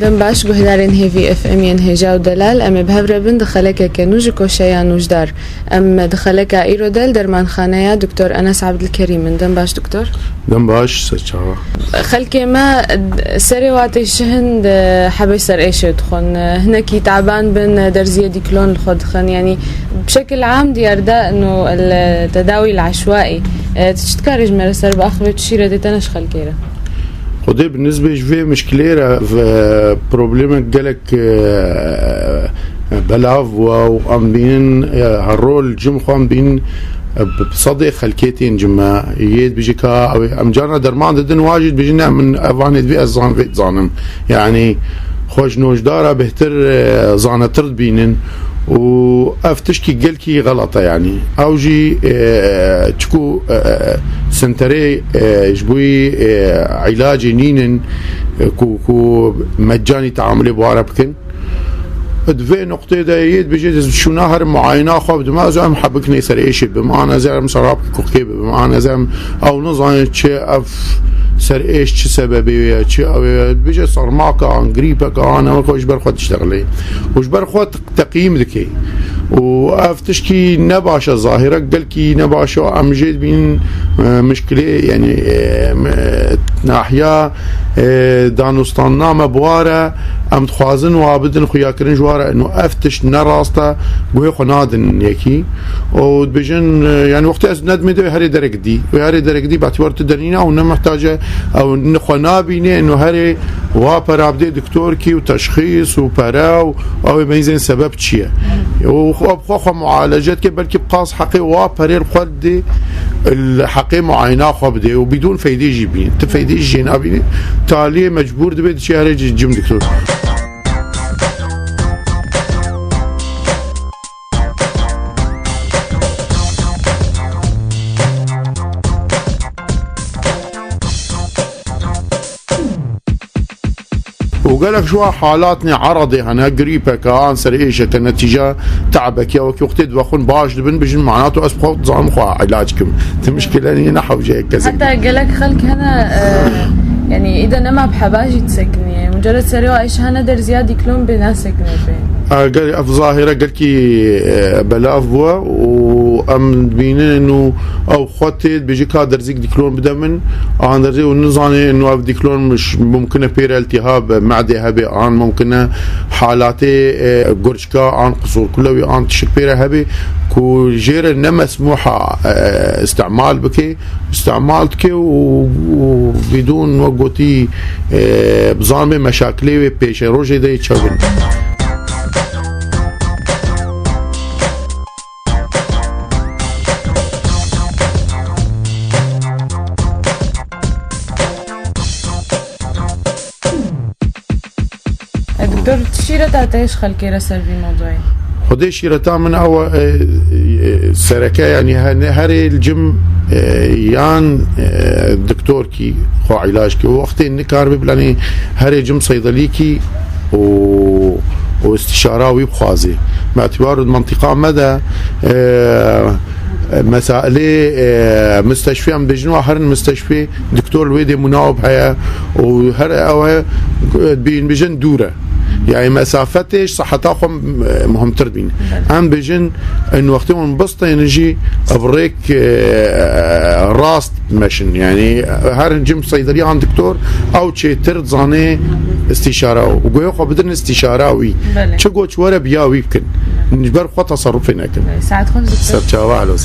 دم باش بهدارين هيفي اف ام ينهي جاو دلال ام بهبره بن دخلك كنوج كوشيا نوجدار ام دخلك ايرودل درمان خانيا دكتور انس عبد الكريم من دم باش دكتور دم باش سچا خلكي ما سريواتي شهند حبي سر ايش تخون هناكي تعبان بن درزيه ديكلون الخد خن يعني بشكل عام دياردا انه التداوي العشوائي تشتكرج مرسر باخر تشيره تنش خلكيره خدي بالنسبة لجوي مشكلة في بروبليمك قالك بلاف وام بين هالرول جم خوان بين بصدق خلكيتين جمع يد بيجيكا او ام جانا درمان ددن واجد بيجينا من افاني دبي ازان فيت زانم يعني خوش نوجدارة بهتر زانة ترد بينن وافتشكي قلكي غلطة يعني اوجي تشكو سنتري جبوي علاج نينن كو مجاني تعاملي بواربكن دفي نقطة دايد بيجي شو نهر معاينة خب دما زعم حبكني سريش بمعنى زعم سراب كوكيب بمعنى زعم او نظام شيء اف سر ايش چه سببی چه بيجي صار معك عن قريبك انا ما كوش برخد تشتغلي وش برخد تقييم ذكي وافتشكي نباشا ظاهرة قالكي نباشا امجد بين مشكلة يعني ناحية دانستان نام بواره ام تخوازن وابدن خياكرن جواره انه افتش نراسته وهي خنادن يكي وبيجن يعني وقت از ندمي دو هري درك دي وهري درك دي باعتبار تدرينا او محتاجه او نخنابينه انه هري وابرابدي دكتور كي وتشخيص وبراو او بينزين سبب شيء وخو معالجات كي بلكي بقاص حقي وابرير خدي الحقي معاينه خبدي وبدون فايده جيبين تفايده جينابيني تالي مجبور دبي شهر جيم دكتور وقالك شو حالاتني عرضي انا قريبه كانسر ايش كنتيجه تعبك يا وقت دبخون باش دبن بجن معناته اسبخ زعم خو علاجكم المشكله اني نحو جاي كذا حتى قالك خلك هنا يعني اذا ما بحباجي تسكني مجرد سريع ايش هنا در زياده كلون بناس سكني فين قال في ظاهره قالكي بلا افوا وام بينين انه او خطيت بيجي كادر زيك ديكلون بدمن ان درزي ونظاني انه ديكلون مش ممكن بير التهاب معده هبي ان ممكن حالاتي غورشكا ان قصور كله ان تشبيره هبي كو جير مسموحه استعمال بكي استعمالتك وبدون وقتي بظامي مشاكلي بيش روجي دي تشاغل دكتور تشيرة تعتيش خلكي رسل في موضوعي خدي شيرتا من او سركه يعني هري الجم يان دكتور كي خو علاج كي وقت النكار بلاني هري جم صيدلي كي واستشاراوي بخازي باعتبار المنطقه مدى مسائل مستشفى ام بجنوا هر مستشفى دكتور الويدي مناوب هيا وهر او بين بجن دوره يعني مسافتش صحتاهم مهم تربين ام بجن انه وقتهم بسطه نجي ابريك راست مشن يعني هر نجم صيدلي عند دكتور او شي ترد زاني استشاره وقوي خو بدن استشاراوي تشغوش ورا بياوي يمكن نجبر خو تصرف هناك ساعات خمس دكتور